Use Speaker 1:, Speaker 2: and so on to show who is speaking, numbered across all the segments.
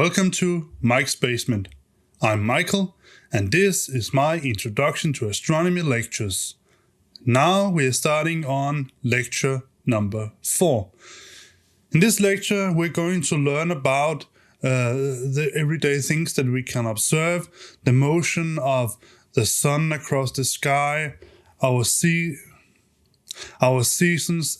Speaker 1: Welcome to Mike's Basement. I'm Michael, and this is my introduction to astronomy lectures. Now we are starting on lecture number 4. In this lecture, we're going to learn about the everyday things that we can observe, the motion of the sun across the sky, our seasons,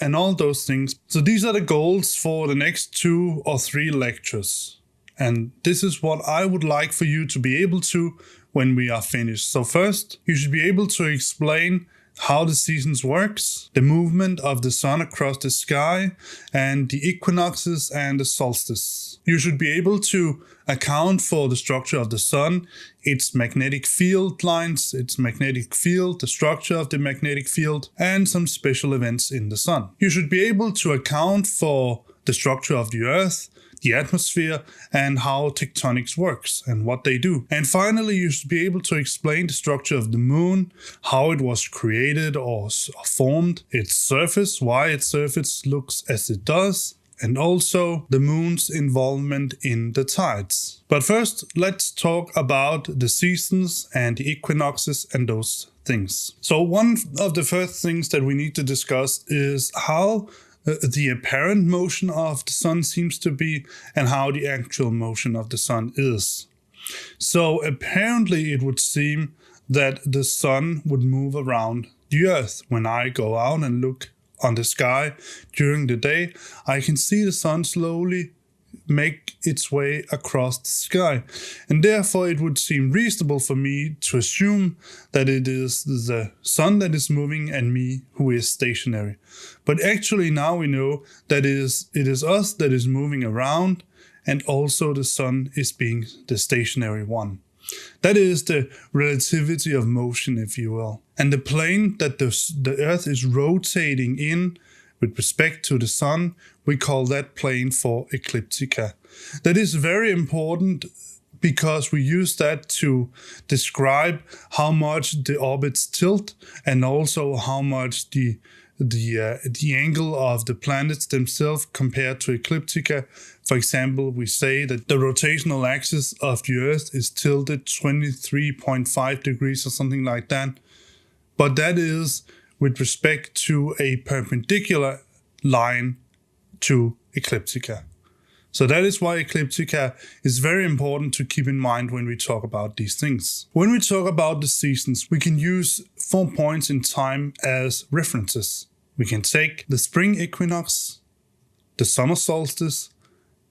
Speaker 1: and all those things. So these are the goals for the next 2 or 3 lectures. And this is what I would like for you to be able to when we are finished. So first, you should be able to explain how the seasons works, the movement of the sun across the sky, and the equinoxes and the solstice. You should be able to account for the structure of the sun, its magnetic field lines, its magnetic field, the structure of the magnetic field, and some special events in the sun. You should be able to account for the structure of the Earth, the atmosphere, and how tectonics works and what they do. And finally, you should be able to explain the structure of the moon, how it was created or formed, its surface, why its surface looks as it does, and also the moon's involvement in the tides. But first, let's talk about the seasons and the equinoxes and those things. So one of the first things that we need to discuss is how the apparent motion of the sun seems to be and how the actual motion of the sun is. So apparently it would seem that the sun would move around the Earth. When I go out and look on the sky during the day, I can see the sun slowly make its way across the sky. And therefore it would seem reasonable for me to assume that it is the sun that is moving and me who is stationary. But actually now we know that it is us that is moving around, and also the sun is being the stationary one. That is the relativity of motion, if you will. And the plane that the Earth is rotating in with respect to the sun, we call that plane for ecliptica. That is very important because we use that to describe how much the orbits tilt and also how much the angle of the planets themselves compared to ecliptica. For example, we say that the rotational axis of the Earth is tilted 23.5 degrees or something like that. But that is with respect to a perpendicular line to ecliptica. So that is why ecliptica is very important to keep in mind when we talk about these things. When we talk about the seasons, we can use 4 points in time as references. We can take the spring equinox, the summer solstice,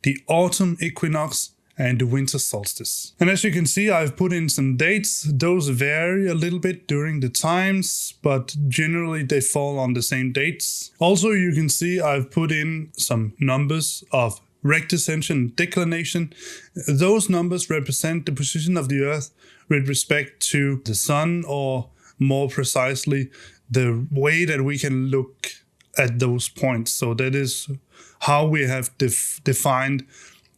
Speaker 1: the autumn equinox, and the winter solstice. And as you can see, I've put in some dates. Those vary a little bit during the times, but generally they fall on the same dates. Also, you can see I've put in some numbers of rectiscension and declination. Those numbers represent the position of the Earth with respect to the sun, or more precisely, the way that we can look at those points. So that is how we have defined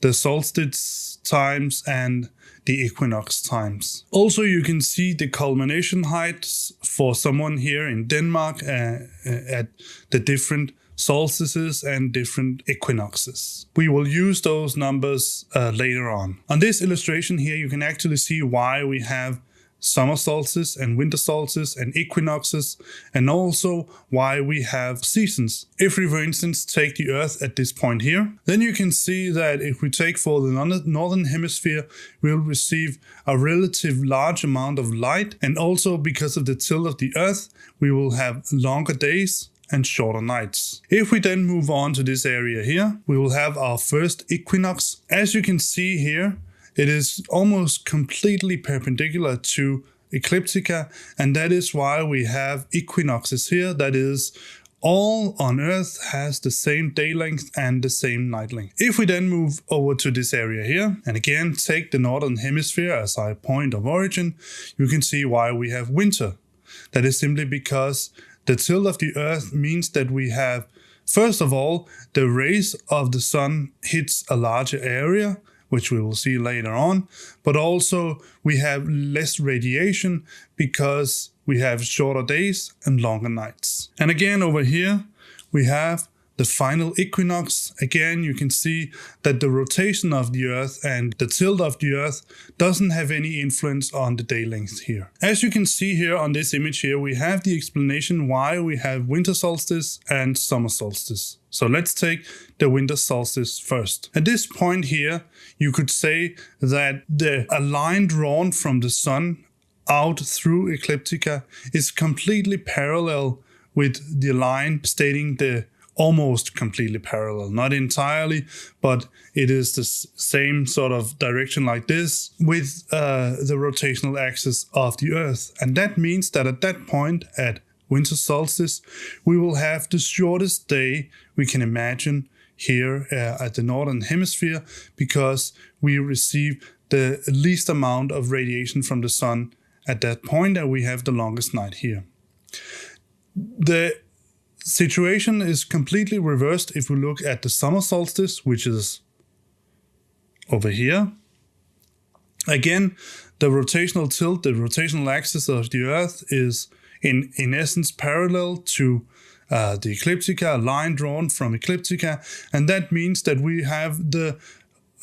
Speaker 1: the solstice times and the equinox times. Also, you can see the culmination heights for someone here in Denmark at the different solstices and different equinoxes. We will use those numbers later on. On this illustration here, you can actually see why we have summer solstice and winter solstice and equinoxes, and also why we have seasons. If we, for instance, take the Earth at this point here, then you can see that if we take for the northern hemisphere, we'll receive a relative large amount of light, and also because of the tilt of the Earth, we will have longer days and shorter nights. If we then move on to this area here, we will have our first equinox. As you can see here, it is almost completely perpendicular to ecliptica, and that is why we have equinoxes here. That is, all on Earth has the same day length and the same night length. If we then move over to this area here, and again take the northern hemisphere as our point of origin, you can see why we have winter. That is simply because the tilt of the Earth means that we have, first of all, the rays of the sun hits a larger area, which we will see later on, but also we have less radiation because we have shorter days and longer nights. And again over here, we have the final equinox, again you can see that the rotation of the Earth and the tilt of the Earth doesn't have any influence on the day length here. As you can see here on this image here, we have the explanation why we have winter solstice and summer solstice. So let's take the winter solstice first. At this point here, you could say that a line drawn from the sun out through ecliptica is completely parallel with the line stating the almost completely parallel, not entirely, but it is the same sort of direction like this with the rotational axis of the Earth. And that means that at that point, at winter solstice, we will have the shortest day we can imagine here at the northern hemisphere, because we receive the least amount of radiation from the sun at that point, and we have the longest night here. The situation is completely reversed if we look at the summer solstice, which is over here. Again, the rotational tilt, the rotational axis of the Earth is in essence parallel to the ecliptica, a line drawn from ecliptica, and that means that we have the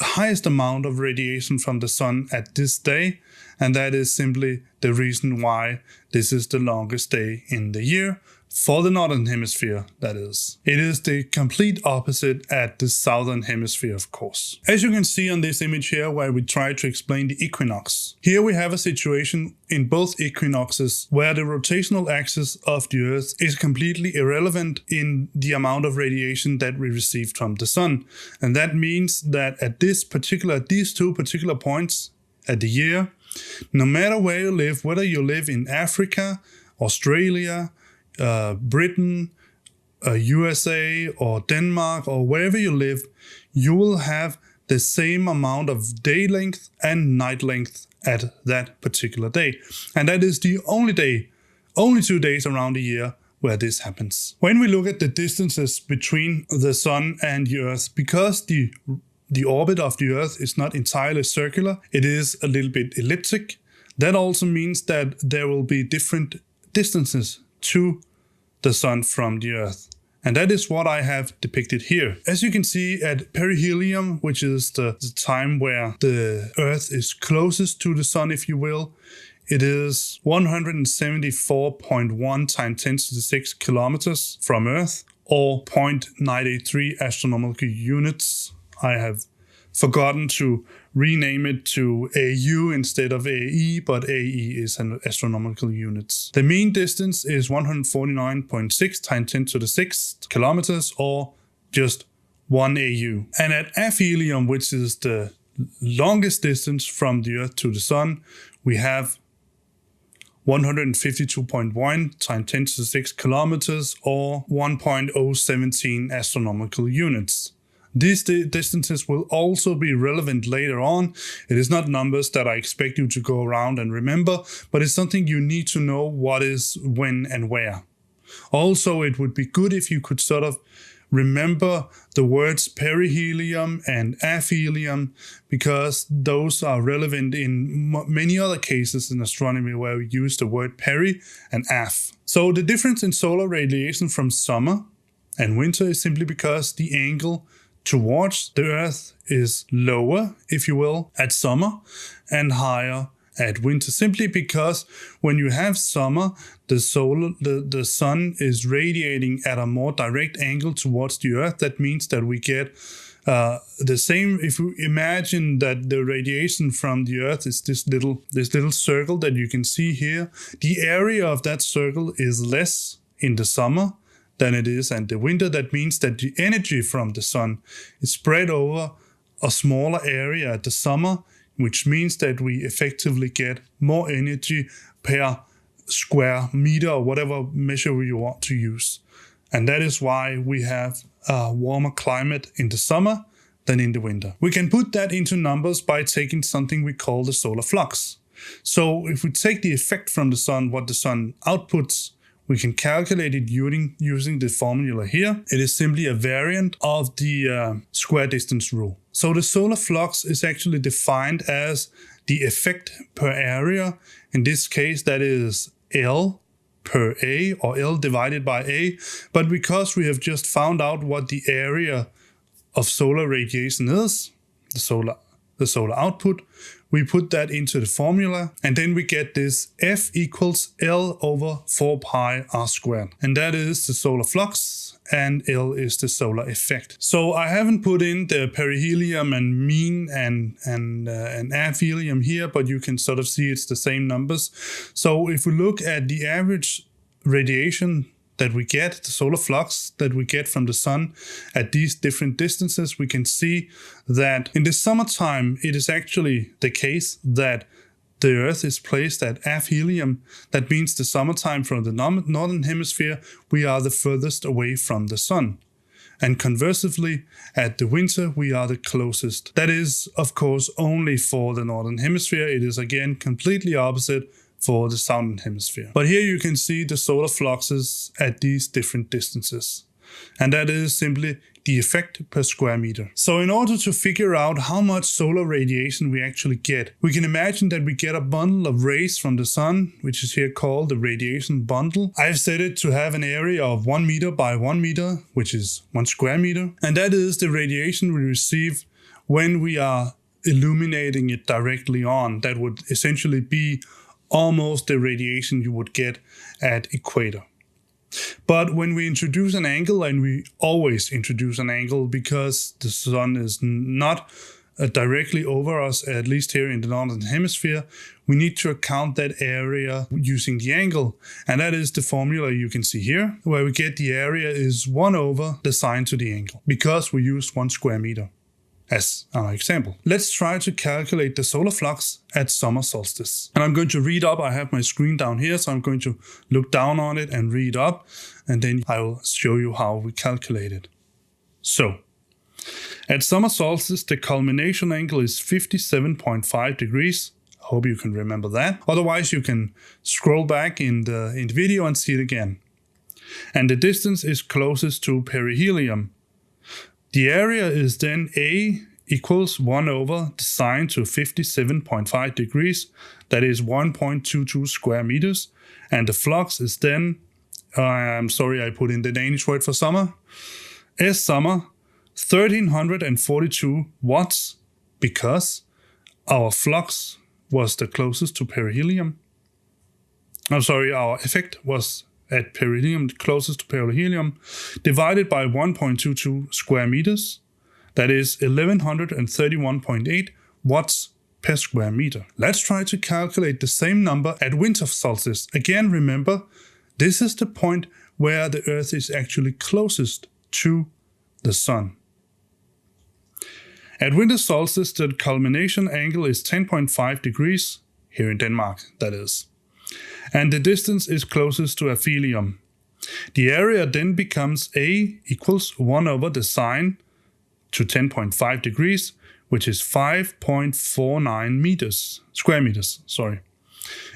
Speaker 1: highest amount of radiation from the sun at this day, and that is simply the reason why this is the longest day in the year, for the northern hemisphere, that is. It is the complete opposite at the southern hemisphere, of course. As you can see on this image here, where we try to explain the equinox. Here we have a situation in both equinoxes where the rotational axis of the Earth is completely irrelevant in the amount of radiation that we receive from the sun. And that means that at these two particular points at the year, no matter where you live, whether you live in Africa, Australia, Britain, USA or Denmark or wherever you live, you will have the same amount of day length and night length at that particular day. And that is the only 2 days around the year where this happens. When we look at the distances between the sun and the Earth, because the orbit of the Earth is not entirely circular, it is a little bit elliptic. That also means that there will be different distances to the sun from the Earth. And that is what I have depicted here. As you can see at perihelion, which is the time where the Earth is closest to the sun, if you will, it is 174.1 times 10 to the 6 kilometers from Earth, or 0.983 astronomical units. I have forgotten to rename it to AU instead of AE, but AE is an astronomical units. The mean distance is 149.6 times 10 to the 6 kilometers, or just 1 AU. And at aphelion, which is the longest distance from the Earth to the sun, we have 152.1 times 10 to the 6 kilometers, or 1.017 astronomical units. These distances will also be relevant later on. It is not numbers that I expect you to go around and remember, but it's something you need to know what is when and where. Also, it would be good if you could sort of remember the words perihelion and aphelion, because those are relevant in many other cases in astronomy where we use the word peri and aph. So the difference in solar radiation from summer and winter is simply because the angle towards the Earth is lower, if you will, at summer and higher at winter, simply because when you have summer, the sun is radiating at a more direct angle towards the Earth. That means that we get the same. If you imagine that the radiation from the Earth is this little circle that you can see here, the area of that circle is less in the summer than it is in the winter. That means that the energy from the sun is spread over a smaller area at the summer, which means that we effectively get more energy per square meter or whatever measure you want to use. And that is why we have a warmer climate in the summer than in the winter. We can put that into numbers by taking something we call the solar flux. So if we take the effect from the sun, what the sun outputs, we can calculate it using the formula here. It is simply a variant of the square distance rule. So the solar flux is actually defined as the effect per area. In this case, that is L per A, or L divided by A, but because we have just found out what the area of solar radiation is, the solar output, we put that into the formula, and then we get this F equals L over 4 pi r squared. And that is the solar flux, and L is the solar effect. So I haven't put in the perihelium and mean and aphelium here, but you can sort of see it's the same numbers. So if we look at the average radiation that we get, the solar flux that we get from the sun at these different distances, we can see that in the summertime, it is actually the case that the Earth is placed at aphelium. That means the summertime from the northern hemisphere, we are the furthest away from the sun. And conversely, at the winter, we are the closest. That is, of course, only for the northern hemisphere. It is again completely opposite for the southern hemisphere. But here you can see the solar fluxes at these different distances. And that is simply the effect per square meter. So in order to figure out how much solar radiation we actually get, we can imagine that we get a bundle of rays from the sun, which is here called the radiation bundle. I've set it to have an area of 1 meter by 1 meter, which is 1 square meter. And that is the radiation we receive when we are illuminating it directly on. That would essentially be almost the radiation you would get at equator. But when we introduce an angle, and we always introduce an angle because the sun is not directly over us, at least here in the northern hemisphere, we need to account that area using the angle. And that is the formula you can see here, where we get the area is 1 over the sine to the angle, because we use 1 square meter as our example. Let's try to calculate the solar flux at summer solstice. And I'm going to read up. I have my screen down here, so I'm going to look down on it and read up, and then I will show you how we calculate it. So, at summer solstice, the culmination angle is 57.5 degrees. I hope you can remember that. Otherwise, you can scroll back in the video and see it again. And the distance is closest to perihelium. The area is then A equals 1 over the sine to 57.5 degrees. That is 1.22 square meters. And the flux is then, I'm sorry, I put in the Danish word for summer. S summer, 1342 watts, because our flux was the closest to perihelium. I'm sorry, our effect was at perihelium, closest to perihelium, divided by 1.22 square meters. That is 1131.8 watts per square meter. Let's try to calculate the same number at winter solstice. Again, remember, this is the point where the Earth is actually closest to the sun. At winter solstice, the culmination angle is 10.5 degrees, here in Denmark, that is. And the distance is closest to aphelium. The area then becomes A equals 1 over the sine to 10.5 degrees, which is 5.49 square meters.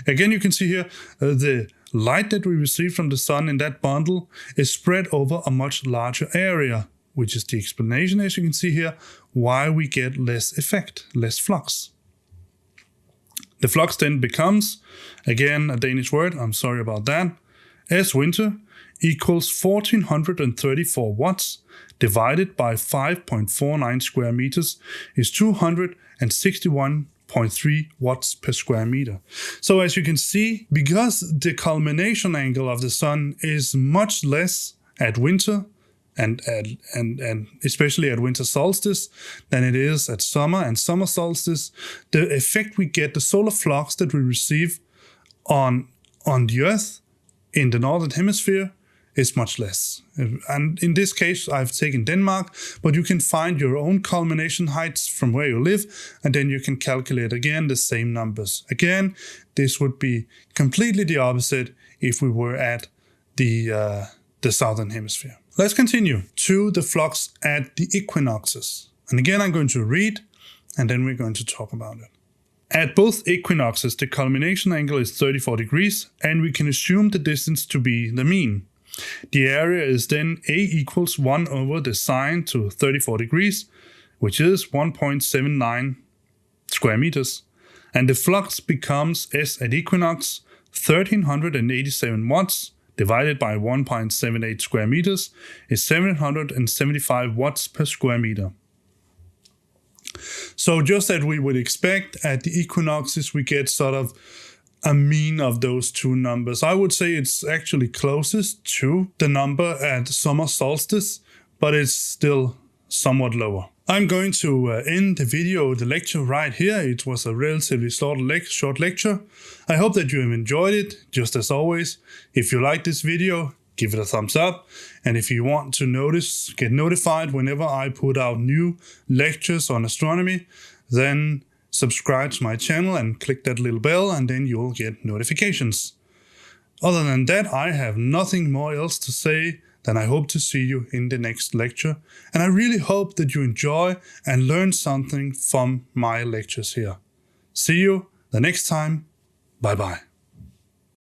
Speaker 1: Again, you can see here the light that we receive from the sun in that bundle is spread over a much larger area, which is the explanation, as you can see here, why we get less effect, less flux. The flux then becomes, again, a Danish word, I'm sorry about that, S winter equals 1434 watts divided by 5.49 square meters is 261.3 watts per square meter. So as you can see, because the culmination angle of the sun is much less at winter, and especially at winter solstice, than it is at summer and summer solstice, the effect we get, the solar flux that we receive on the Earth in the northern hemisphere, is much less. And in this case, I've taken Denmark, but you can find your own culmination heights from where you live, and then you can calculate again the same numbers. Again, this would be completely the opposite if we were at the southern hemisphere. Let's continue to the flux at the equinoxes. And again, I'm going to read, and then we're going to talk about it. At both equinoxes, the culmination angle is 34 degrees, and we can assume the distance to be the mean. The area is then A equals 1 over the sine to 34 degrees, which is 1.79 square meters. And the flux becomes S at equinox, 1387 watts divided by 1.78 square meters is 775 watts per square meter. So just as we would expect at the equinoxes, we get sort of a mean of those two numbers. I would say it's actually closest to the number at summer solstice, but it's still somewhat lower. I'm going to end the lecture right here. It was a relatively short lecture. I hope that you have enjoyed it. Just as always, if you like this video, give it a thumbs up. And if you want to get notified whenever I put out new lectures on astronomy, then subscribe to my channel and click that little bell, and then you'll get notifications. Other than that, I have nothing more else to say than I hope to see you in the next lecture. And I really hope that you enjoy and learn something from my lectures here. See you the next time. Bye bye.